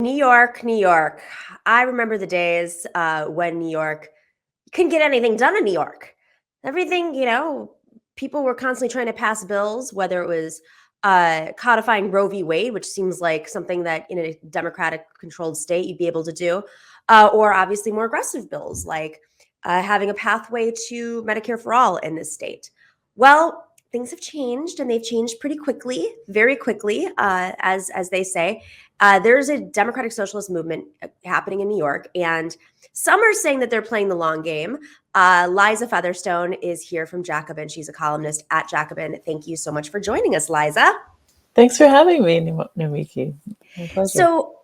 New York, New York. I remember the days when New York couldn't get anything done in New York. Everything, people were constantly trying to pass bills, whether it was codifying Roe v. Wade, which seems like something that in a Democratic controlled state you'd be able to do, or obviously more aggressive bills like having a pathway to Medicare for all in this state. Well, things have changed, and they've changed pretty quickly, very quickly, as they say. There's a democratic socialist movement happening in New York, and some are saying that they're playing the long game. Liza Featherstone is here from Jacobin. She's a columnist at Jacobin. Thank you so much for joining us, Liza. Thanks for having me, Nomiki. My pleasure. So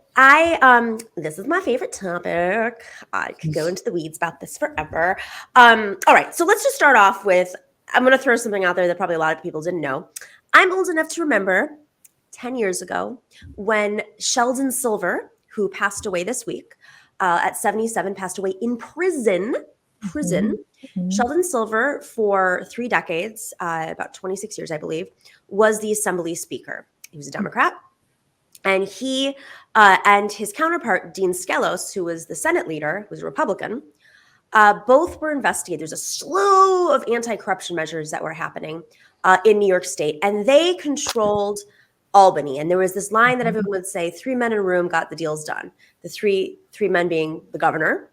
this is my favorite topic. I could go into the weeds about this forever. All right, so let's just start off with, I'm going to throw something out there that probably a lot of people didn't know. I'm old enough to remember 10 years ago when Sheldon Silver, who passed away this week at 77, passed away in prison. Mm-hmm. Sheldon Silver, for 3 decades, about 26 years, I believe, was the Assembly Speaker. He was a Democrat. And he and his counterpart, Dean Skelos, who was the Senate leader, who was a Republican, both were investigated. There's a slew of anti-corruption measures that were happening in New York State, and they controlled Albany. And there was this line that everyone would say, 3 men in a room got the deals done. The three men being the governor,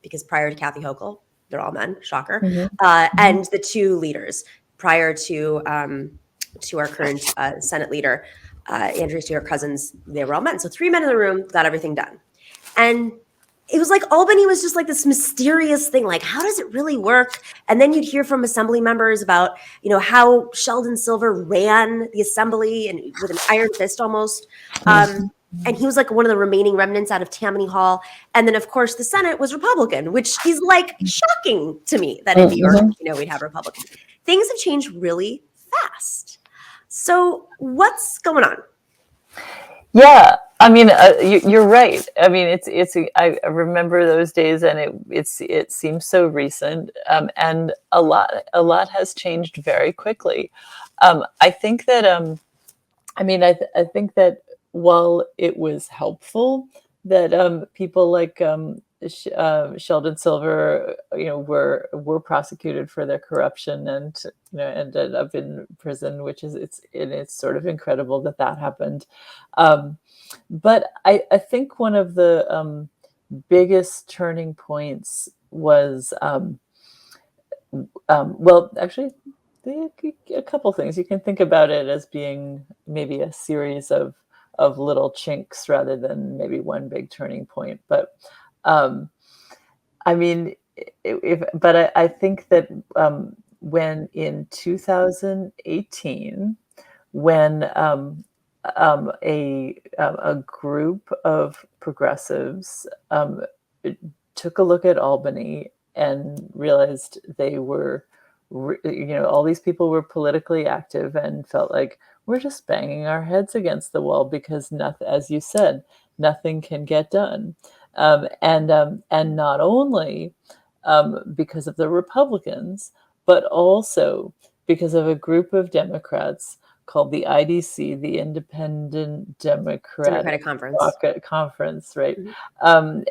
because prior to Kathy Hochul, they're all men, shocker, and the 2 leaders prior to our current Senate leader, Andrea Stewart Cousins. They were all men. So 3 men in the room got everything done. And it was like Albany was just like this mysterious thing, like, how does it really work? And then you'd hear from assembly members about, how Sheldon Silver ran the assembly and with an iron fist almost. And he was like one of the remaining remnants out of Tammany Hall. And then, of course, the Senate was Republican, which is like shocking to me that in New York, we'd have Republicans. Things have changed really fast. So what's going on? Yeah, I mean, you're right. I mean, I remember those days, and it seems so recent, and a lot has changed very quickly. I think that I think that while it was helpful that people like Sheldon Silver, were prosecuted for their corruption and ended up in prison, which is it's sort of incredible that happened. But I think one of the biggest turning points was well, actually, a couple things. You can think about it as being maybe a series of little chinks rather than maybe one big turning point. But I mean, I think that when in 2018, when a group of progressives took a look at Albany and realized they were, all these people were politically active and felt like we're just banging our heads against the wall because nothing, as you said, nothing can get done. And not only because of the Republicans, but also because of a group of Democrats called the IDC, the Independent Democratic Conference, right? And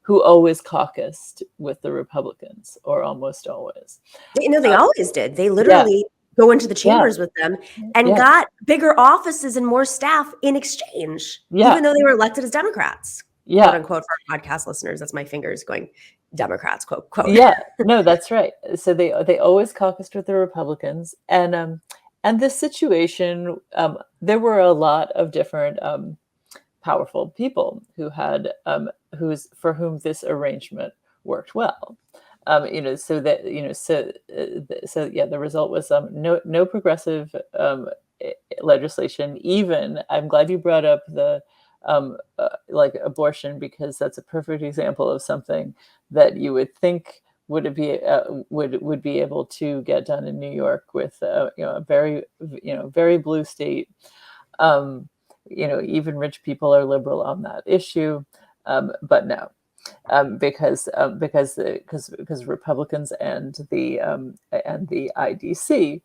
who always caucused with the Republicans, or almost always. They always did. They literally go into the chambers with them and got bigger offices and more staff in exchange, even though they were elected as Democrats. Quote unquote, for our podcast listeners, that's my fingers going Democrats, quote, quote. Yeah, no, that's right. So they always caucused with the Republicans, and this situation, there were a lot of different powerful people who had for whom this arrangement worked well. So that the result was no progressive legislation. Even, I'm glad you brought up the like abortion, because that's a perfect example of something that you would think would be able to get done in New York with a very blue state. Even rich people are liberal on that issue, but no. Because Republicans and the IDC,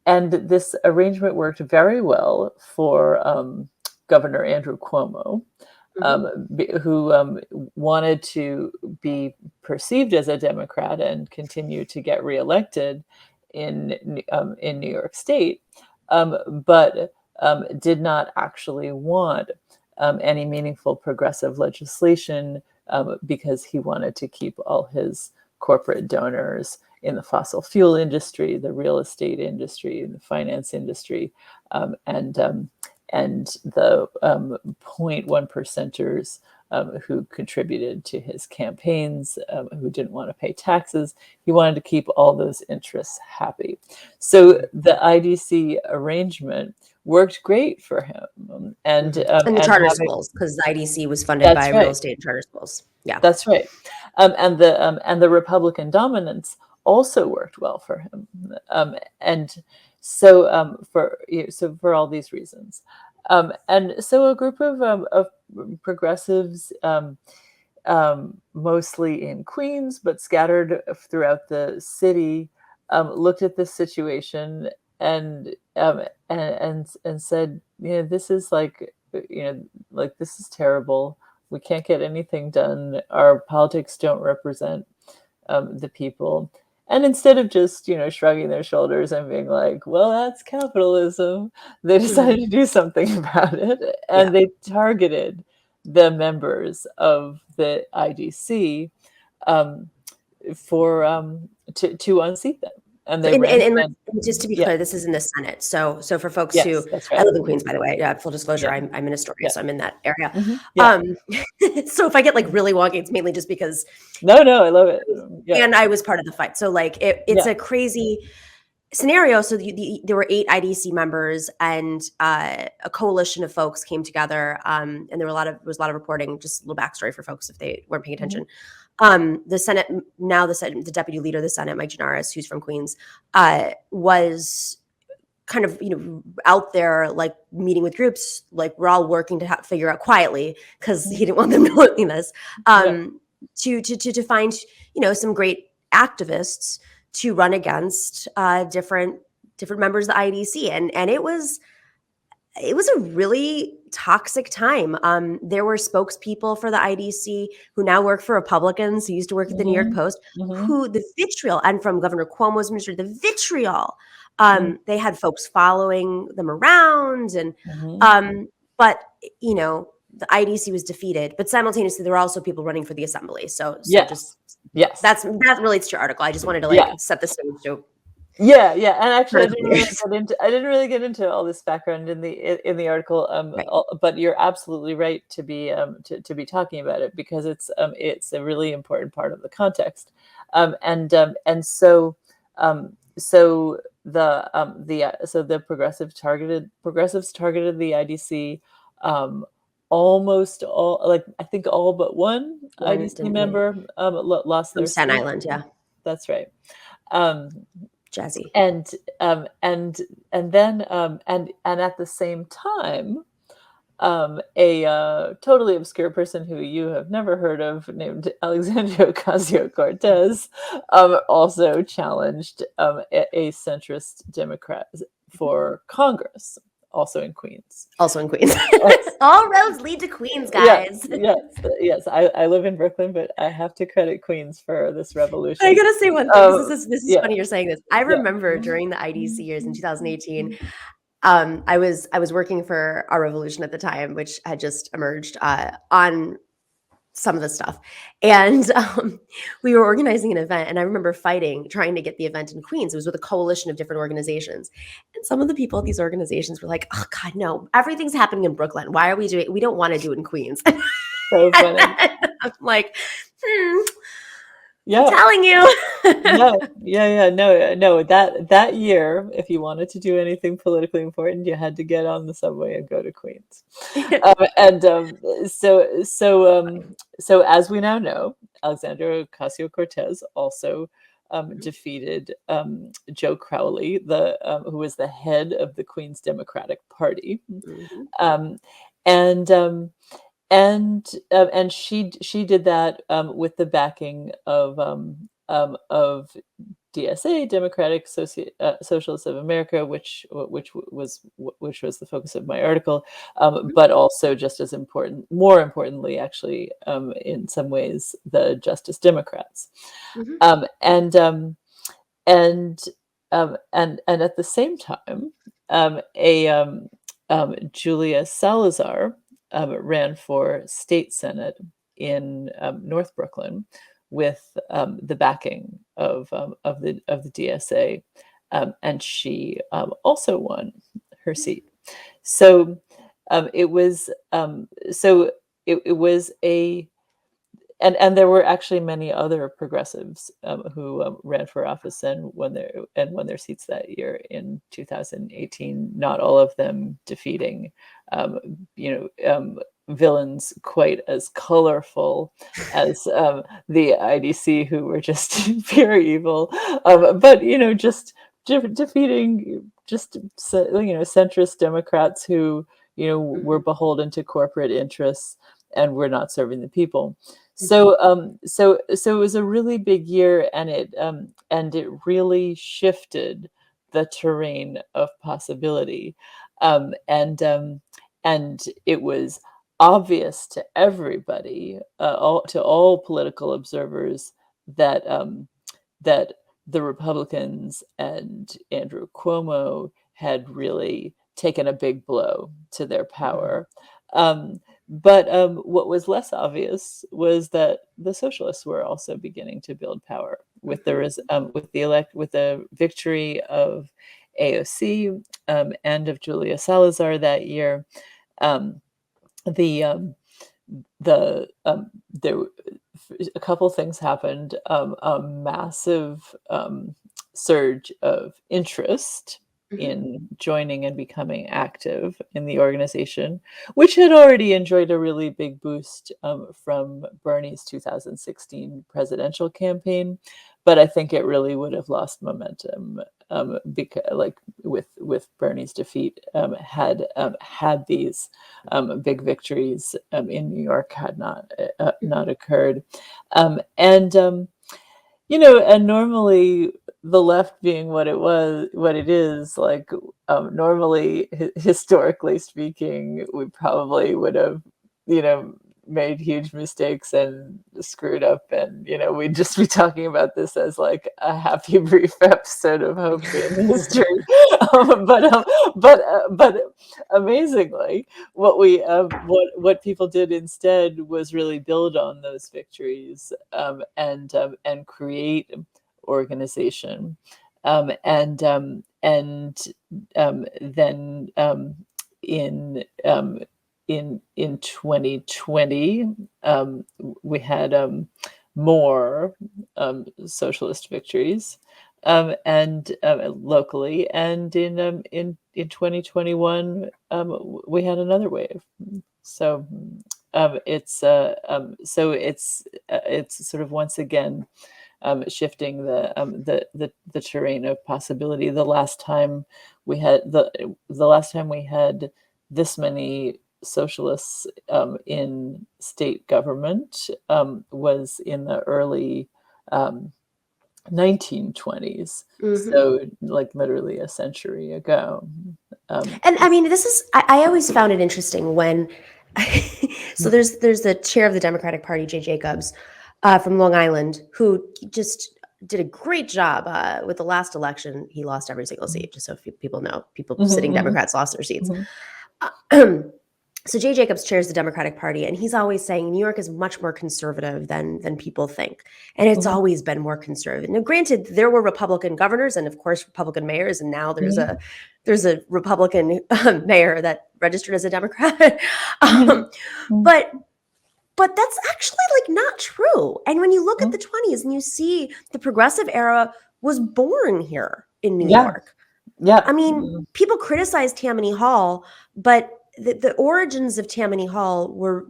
and this arrangement worked very well for Governor Andrew Cuomo, who wanted to be perceived as a Democrat and continue to get reelected in New York State, but did not actually want any meaningful progressive legislation because he wanted to keep all his corporate donors in the fossil fuel industry, the real estate industry, the finance industry, and the 0.1 percenters who contributed to his campaigns, who didn't want to pay taxes. He wanted to keep all those interests happy. So the IDC arrangement worked great for him. And the charter schools, because the IDC was funded by real estate and charter schools. Yeah, that's right. And the Republican dominance also worked well for him. And so for all these reasons. And so a group of progressives, mostly in Queens, but scattered throughout the city, looked at this situation and said, this is this is terrible. We can't get anything done. Our politics don't represent the people. And instead of just, shrugging their shoulders and being like, well, that's capitalism, they decided to do something about it. And they targeted the members of the IDC to unseat them. And they and just to be clear, this is in the Senate. So for folks who, I live in Queens, by the way. Full disclosure, I'm in Astoria, so I'm in that area. So if I get really wonky, it's mainly just because no, I love it. And I was part of the fight. So it's a crazy scenario. So there were 8 IDC members, and a coalition of folks came together. And there was a lot of reporting. Just a little backstory for folks if they weren't paying attention. The Senate, the deputy leader of the Senate, Mike Gianaris, who's from Queens, was kind of, out there, meeting with groups, we're all working to figure out quietly, because he didn't want them knowing this, to find, some great activists to run against different members of the IDC. And it was a really toxic time. There were spokespeople for the IDC who now work for Republicans, who used to work at the New York Post, who the vitriol, and from Governor Cuomo's ministry, the vitriol, they had folks following them around. And, but, the IDC was defeated, but simultaneously there were also people running for the assembly. So that relates to your article. I just wanted to set the stage. So and actually I didn't really get into all this background in the article, but you're absolutely right to be talking about it, because it's a really important part of the context, and so the progressives targeted the IDC. Almost all, I think all but one IDC member lost their Staten Island. Yeah, that's right. Jazzy. And then at the same time, a totally obscure person who you have never heard of, named Alexandria Ocasio-Cortez, also challenged a centrist Democrat for Congress. Also in Queens. All roads lead to Queens, guys. Yes. I live in Brooklyn, but I have to credit Queens for this revolution. I gotta say one thing. This is funny you're saying this. I remember during the IDC years in 2018, I was working for Our Revolution at the time, which had just emerged on some of the stuff. And we were organizing an event, and I remember trying to get the event in Queens. It was with a coalition of different organizations. And some of the people at these organizations were like, oh God, no, everything's happening in Brooklyn. Why are we don't want to do it in Queens. So funny. I'm like, I'm telling you. No. That year, if you wanted to do anything politically important, you had to get on the subway and go to Queens. So as we now know, Alexandria Ocasio-Cortez also defeated Joe Crowley, who was the head of the Queens Democratic Party, and she did that with the backing of DSA, Democratic Socialists of America, which was the focus of my article, but also just as important, more importantly, actually, in some ways, the Justice Democrats, and at the same time, Julia Salazar ran for state senate in North Brooklyn with the backing of the DSA, and she also won her seat. So it was it was a and there were actually many other progressives who ran for office and won their seats that year in 2018. Not all of them defeating, villains quite as colorful as the IDC, who were just pure evil, but just defeating just centrist Democrats who were beholden to corporate interests and were not serving the people. So it was a really big year, and it really shifted the terrain of possibility, and it was obvious to everybody, to all political observers, that that the Republicans and Andrew Cuomo had really taken a big blow to their power. But what was less obvious was that the socialists were also beginning to build power with the victory of AOC and of Julia Salazar that year. There a couple things happened. A massive surge of interest in joining and becoming active in the organization, which had already enjoyed a really big boost from Bernie's 2016 presidential campaign. But I think it really would have lost momentum because, with Bernie's defeat, had these big victories in New York had not occurred, and normally, the left being what it is, normally, historically speaking, we probably would have, made huge mistakes and screwed up, and we'd just be talking about this as like a happy brief episode of hope in history. But amazingly, what people did instead was really build on those victories, and create organization, and then in 2020, we had more socialist victories, and locally, and in 2021, we had another wave. So it's sort of once again shifting the terrain of possibility. The last time we had this many socialists in state government was in the early 1920s, so literally a century ago. And I mean, I always found it interesting when so there's the chair of the Democratic Party, Jay Jacobs, from Long Island, who just did a great job with the last election. He lost every single seat, just so people know. Sitting Democrats lost their seats. So Jay Jacobs chairs the Democratic Party, and he's always saying New York is much more conservative than people think, and it's always been more conservative. Now, granted, there were Republican governors and, of course, Republican mayors, and now there's a Republican mayor that registered as a Democrat, but that's actually not true. And when you look at the 20s and you see the progressive era was born here in New York. Yeah, I mean, people criticize Tammany Hall, but the origins of Tammany Hall were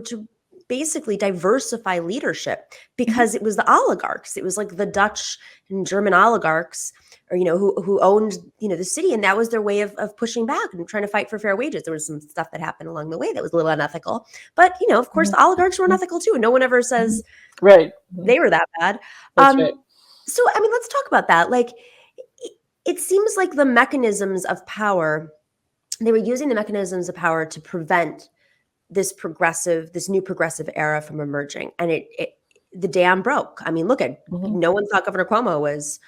to basically diversify leadership, because it was the oligarchs. It was like the Dutch and German oligarchs, or who owned the city, and that was their way of pushing back and trying to fight for fair wages. There was some stuff that happened along the way that was a little unethical, but of course the oligarchs were unethical too. No one ever says right they were that bad. That's right. So, I mean, let's talk about that. Like, it seems like the mechanisms of power, they were using the mechanisms of power to prevent this new progressive era from emerging. And the dam broke. I mean, look at, Mhm. no one thought Governor Cuomo was,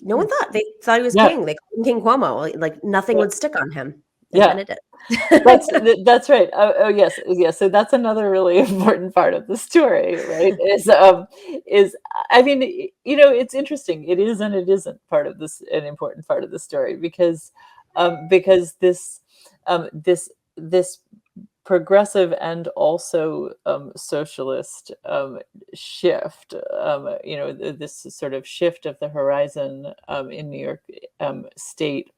no one thought, they thought he was Yeah, king. They called him King Cuomo. Like nothing yeah, would stick on him. And yeah. then it did. That's right. Oh yes, yes. So that's another really important part of the story, right? Is I mean, it's interesting. It is and it isn't part of this an important part of the story because this progressive and also socialist shift, this sort of shift of the horizon in New York State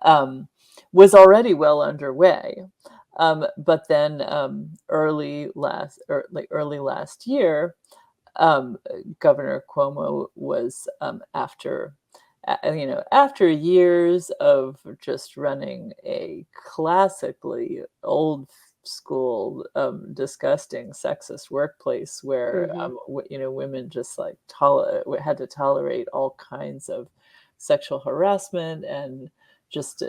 um, was already well underway. But then early last year, Governor Cuomo was after years of just running a classically old school, disgusting sexist workplace where Hmm. women just like had to tolerate all kinds of sexual harassment and just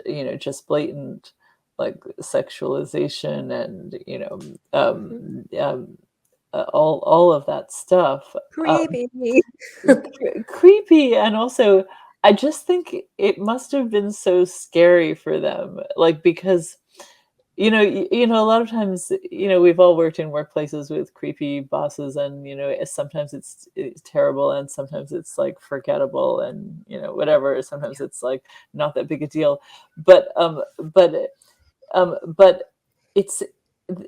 blatant like sexualization and all of that stuff. Creepy. Creepy, and also I just think it must have been so scary for them, like because a lot of times we've all worked in workplaces with creepy bosses, and sometimes it's terrible, and sometimes it's like forgettable, and whatever. Sometimes it's like not that big a deal, but but it's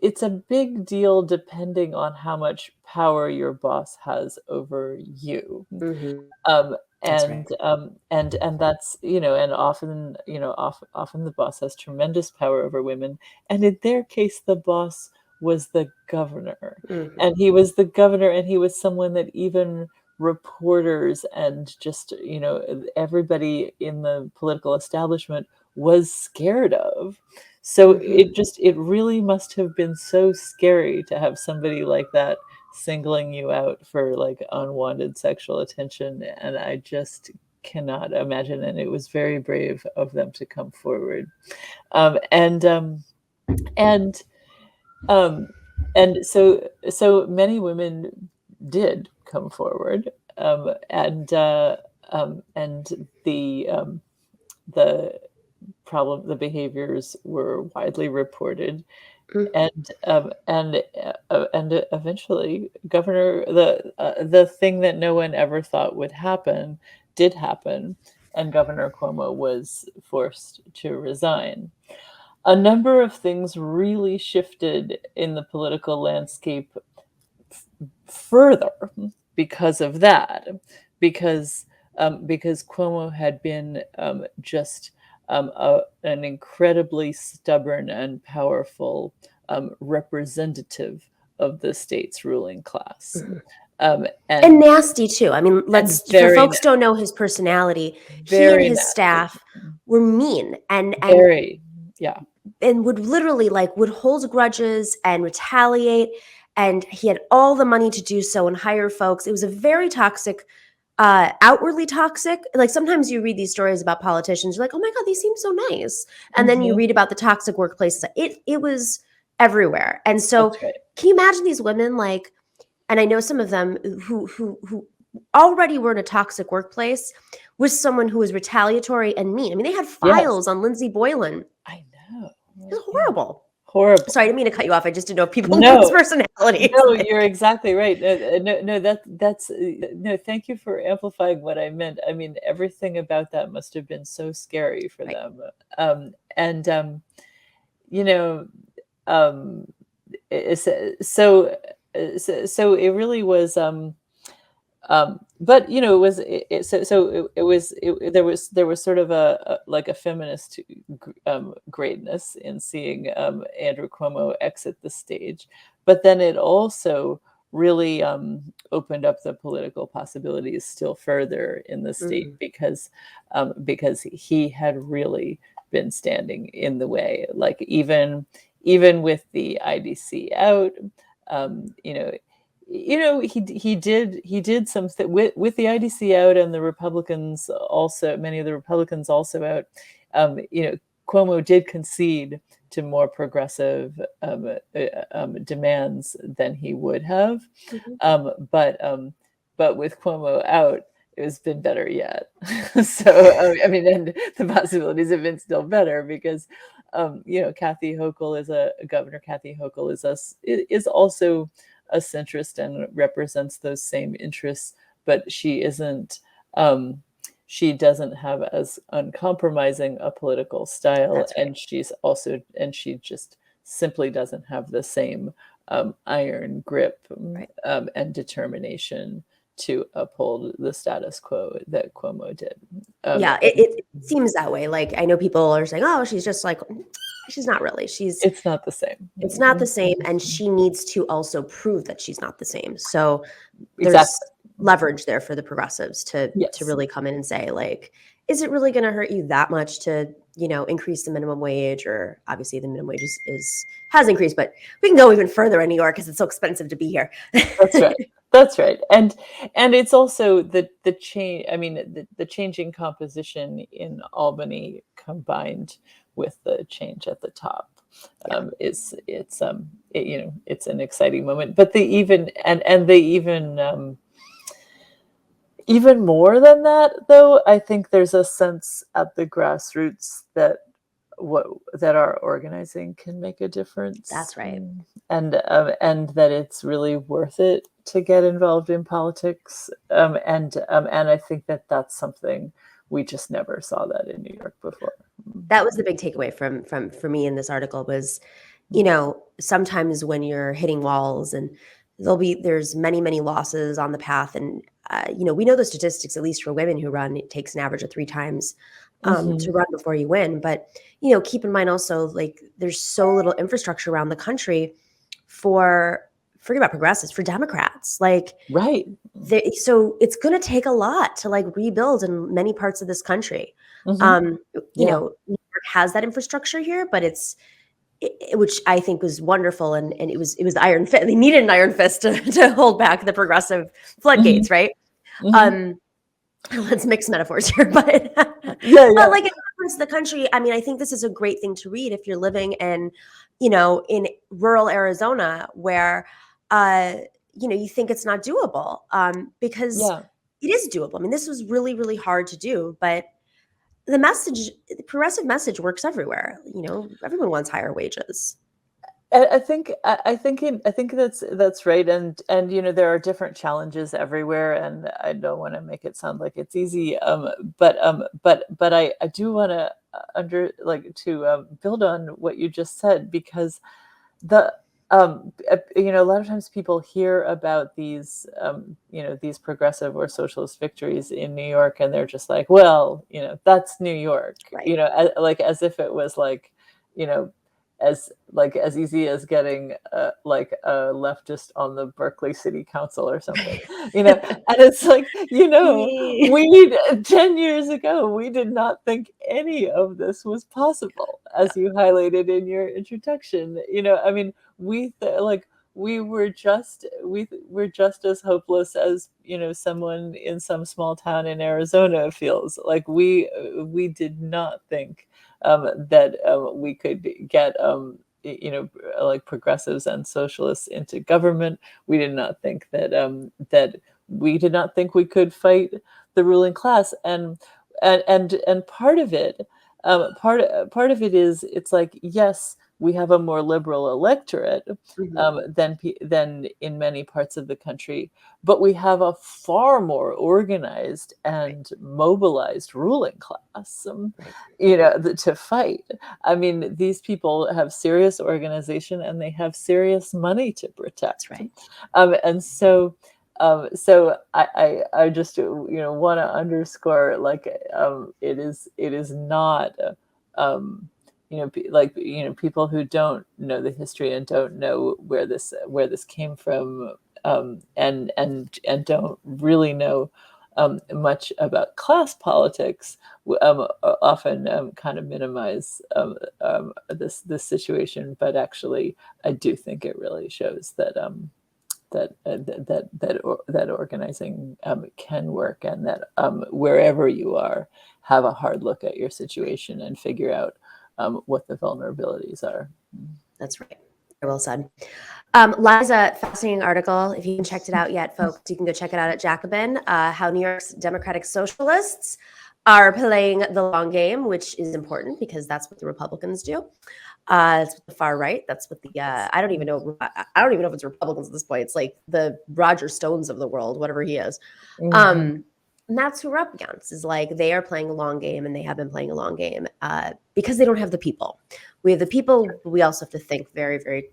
it's a big deal depending on how much power your boss has over you. Hmm. um, That's right. and that's and often often the boss has tremendous power over women, and in their case the boss was the governor, Hmm. and he was the governor, and he was someone that even reporters and just everybody in the political establishment was scared of. So Hmm. it really must have been so scary to have somebody like that singling you out for like unwanted sexual attention, and I just cannot imagine. And it was very brave of them to come forward, um, and um, and um, so many women did come forward, and the the behaviors were widely reported, Hmm. and eventually the thing that no one ever thought would happen did happen, and Governor Cuomo was forced to resign. A number of things really shifted in the political landscape further because of that, because because Cuomo had been just an incredibly stubborn and powerful representative of the state's ruling class, Hmm. um, And and nasty too. I mean, and let's for folks don't know his personality, he and very his nasty, staff were mean very, yeah, and would literally like would hold grudges and retaliate, and he had all the money to do so and hire folks. It was a very toxic, outwardly toxic. Like sometimes you read these stories about politicians, you're like, oh my god, these seem so nice, and then you mhm, read about the toxic workplaces. It was everywhere. And so that's right, can you imagine these women, like, and I know some of them who already were in a toxic workplace with someone who was retaliatory and mean. I mean, they had yes, files on Lindsay Boylan. I know, It's yeah, horrible. Sorry, I horrible. didn't mean to cut you off. I just didn't know if people knew his No, personalities. no, you're Like, exactly right. No, that's no. Thank you for amplifying what I meant. I mean, everything about that must have been so scary for right. them. And you know, um, so it really was. But it was it was there was sort of like a feminist greatness in seeing Andrew Cuomo exit the stage, but then it also really opened up the political possibilities still further in the state, Mhm. because he had really been standing in the way, like even with the IDC out, um, you know he did something with the IDC out and the Republicans also, many of the Republicans also out. Cuomo did concede to more progressive demands than he would have, but with Cuomo out, it's been better yet. So and the possibilities have been still better because Kathy Hochul Governor Kathy Hochul is also a centrist and represents those same interests, but she isn't. She doesn't have as uncompromising a political style, That's right. and she just simply doesn't have the same iron grip Right. and determination to uphold the status quo that Cuomo did. Yeah, it seems that way. Like, I know people are saying, "Oh, she's just like," she's not really. It's not the same. It's not the same, and she needs to also prove that she's not the same. So there's Exactly. leverage there for the progressives to Yes. really come in and say, like, is it really going to hurt you that much to increase the minimum wage? Or obviously the minimum wage has increased, but we can go even further in New York because it's so expensive to be here. That's right. That's right. And it's also the change. I mean, the changing composition in Albany combined with the change at the top it's an exciting moment. But even more than that, though, I think there's a sense at the grassroots that our organizing can make a difference. That's right. And that it's really worth it to get involved in politics. And I think that that's something we just never saw that in New York before. That was the big takeaway for me in this article was, sometimes when you're hitting walls and there's many losses on the path, and we know the statistics, at least for women who run, it takes an average of 3 times to run before you win. But keep in mind also, like, there's so little infrastructure around the country forget about progressives, for Democrats, like, right. So it's going to take a lot to like rebuild in many parts of this country. Mm-hmm. New York has that infrastructure here, but which I think was wonderful, and it was the iron fist. They needed an iron fist to hold back the progressive floodgates, right? Let's mix metaphors here, but but like in parts of the country, I mean, I think this is a great thing to read if you're living in rural Arizona where you think it's not doable, because it is doable. I mean, this was really, really hard to do, but the progressive message works everywhere. Everyone wants higher wages. I think that's right, and there are different challenges everywhere, and I don't want to make it sound like it's easy, but I do want to build on what you just said, because a lot of times people hear about these these progressive or socialist victories in New York, and they're just like, well, that's New York, right. As if it was as easy as getting a leftist on the Berkeley City Council or something, and it's like, we 10 years ago, we did not think any of this was possible, as you highlighted in your introduction. I mean, we were just as hopeless as someone in some small town in Arizona feels. Like we did not think that we could get progressives and socialists into government. We did not think that we could fight the ruling class, and part of it is, it's like, yes, we have a more liberal electorate than in many parts of the country, but we have a far more organized and mobilized ruling class, to fight. I mean, these people have serious organization, and they have serious money to protect. That's right. And so I just want to underscore, it is not people who don't know the history and don't know where this came from, and don't really know much about class politics, often kind of minimize this situation. But actually, I do think it really shows that that organizing can work, and that wherever you are, have a hard look at your situation and figure out what the vulnerabilities are. That's right. Very well said. Liza, fascinating article. If you haven't checked it out yet, folks, you can go check it out at Jacobin, how New York's Democratic Socialists are playing the long game, which is important because that's what the Republicans do. That's what the far right. That's what the I don't even know. I don't even know if it's Republicans at this point. It's like the Roger Stones of the world, whatever he is. And that's who we're up against. Is like they are playing a long game, and they have been playing a long game because they don't have the people. We have the people. But we also have to think very, very,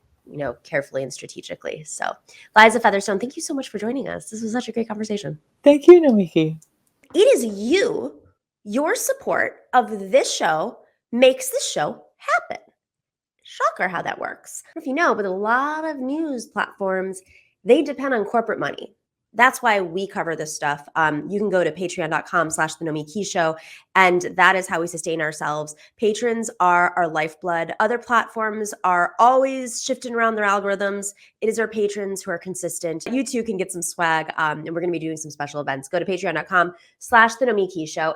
carefully and strategically. So, Liza Featherstone, thank you so much for joining us. This was such a great conversation. Thank you, Nomiki. It is your support of this show makes this show happen. Shocker how that works. If you know, but a lot of news platforms, they depend on corporate money. That's why we cover this stuff. You can go to patreon.com/the Nomiki Show, and that is how we sustain ourselves. Patrons are our lifeblood. Other platforms are always shifting around their algorithms. It is our patrons who are consistent. You too can get some swag, and we're going to be doing some special events. Go to patreon.com/the Nomiki Show.